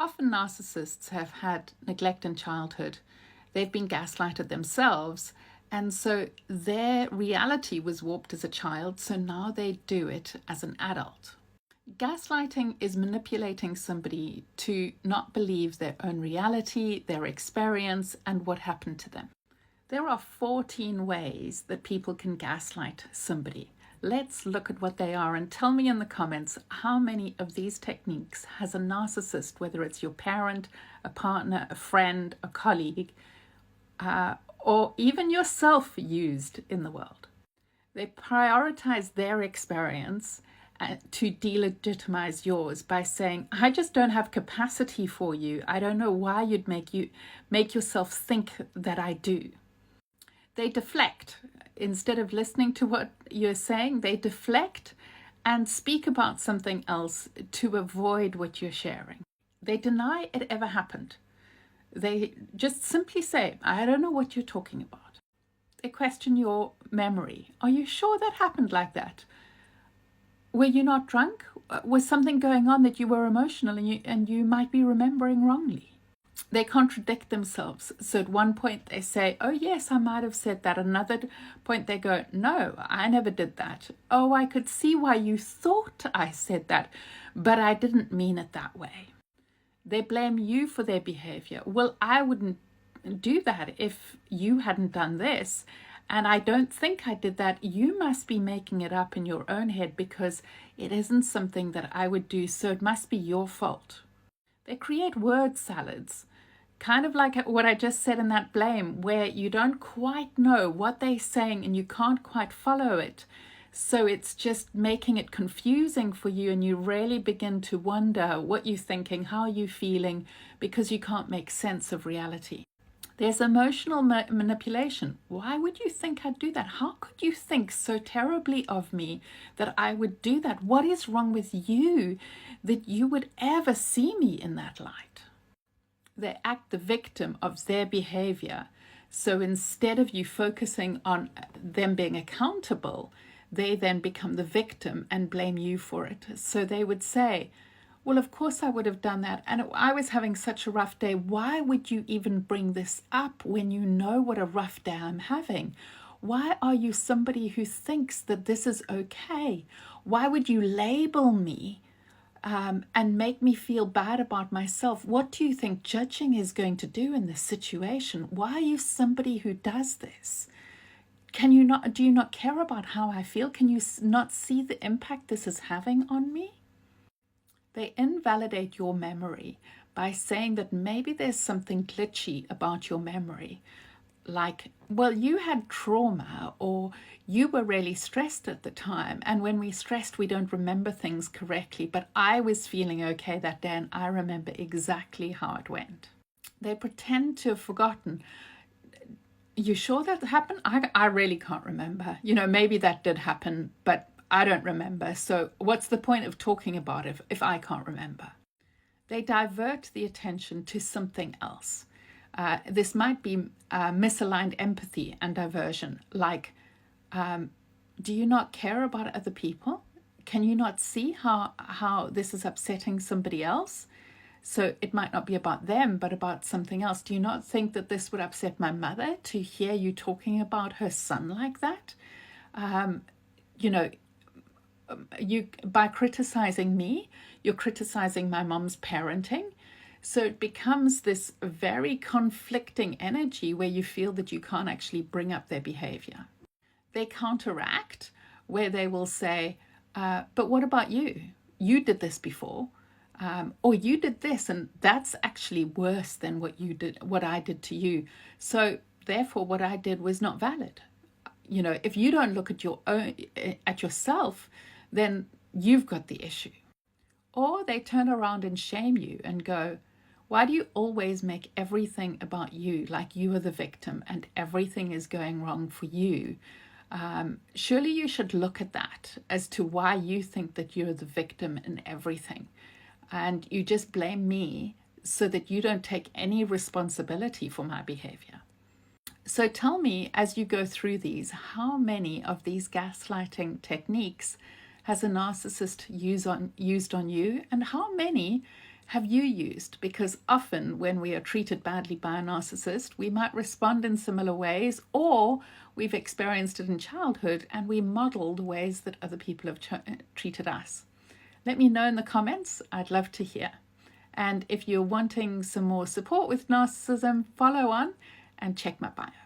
Often narcissists have had neglect in childhood. They've been gaslighted themselves, and so their reality was warped as a child, so now they do it as an adult. Gaslighting is manipulating somebody to not believe their own reality, their experience, and what happened to them. There are 14 ways that people can gaslight somebody. Let's look at what they are and tell me in the comments how many of these techniques has a narcissist, whether it's your parent, a partner, a friend, a colleague, or even yourself, used in the world. They prioritize their experience to delegitimize yours by saying, I just don't have capacity for you. I don't know why you'd make yourself think that I do. They deflect. Instead of listening to what you're saying, they deflect and speak about something else to avoid what you're sharing. They deny it ever happened. They just simply say, I don't know what you're talking about. They question your memory. Are you sure that happened like that? Were you not drunk? Was something going on that you were emotional and you might be remembering wrongly? They contradict themselves. So at one point they say, oh yes, I might have said that. Another point they go, no, I never did that. Oh, I could see why you thought I said that, but I didn't mean it that way. They blame you for their behavior. Well, I wouldn't do that if you hadn't done this. And I don't think I did that. You must be making it up in your own head because it isn't something that I would do, so it must be your fault. They create word salads, kind of like what I just said in that blame, where you don't quite know what they're saying and you can't quite follow it. So it's just making it confusing for you, and you really begin to wonder what you're thinking, how you're feeling, because you can't make sense of reality. There's emotional manipulation. Why would you think I'd do that? How could you think so terribly of me that I would do that? What is wrong with you that you would ever see me in that light? They act the victim of their behavior. So instead of you focusing on them being accountable, they then become the victim and blame you for it. So they would say, well, of course I would have done that. And I was having such a rough day. Why would you even bring this up when you know what a rough day I'm having? Why are you somebody who thinks that this is okay? Why would you label me and make me feel bad about myself? What do you think judging is going to do in this situation? Why are you somebody who does this? Do you not care about how I feel? Can you not see the impact this is having on me? They invalidate your memory by saying that maybe there's something glitchy about your memory. Like, well, you had trauma, or you were really stressed at the time. And when we're stressed, we don't remember things correctly. But I was feeling okay that day, and I remember exactly how it went. They pretend to have forgotten. You sure that happened? I really can't remember. Maybe that did happen, but I don't remember. So what's the point of talking about it if I can't remember? They divert the attention to something else. This might be misaligned empathy and diversion. Like, do you not care about other people? Can you not see how this is upsetting somebody else? So it might not be about them, but about something else. Do you not think that this would upset my mother to hear you talking about her son like that? By criticizing me, you're criticizing my mom's parenting. So it becomes this very conflicting energy where you feel that you can't actually bring up their behavior. They counteract, where they will say, but what about you? You did this before. Or you did this, and that's actually worse than what I did to you. So therefore what I did was not valid. If you don't look at yourself, then you've got the issue. Or they turn around and shame you and go, why do you always make everything about you, like you are the victim and everything is going wrong for you? Surely you should look at that as to why you think that you're the victim in everything. And you just blame me so that you don't take any responsibility for my behavior. So tell me, as you go through these, how many of these gaslighting techniques has a narcissist used on you, and how many have you used? Because often when we are treated badly by a narcissist, we might respond in similar ways, or we've experienced it in childhood and we model the ways that other people have treated us. Let me know in the comments. I'd love to hear. And if you're wanting some more support with narcissism, follow on and check my bio.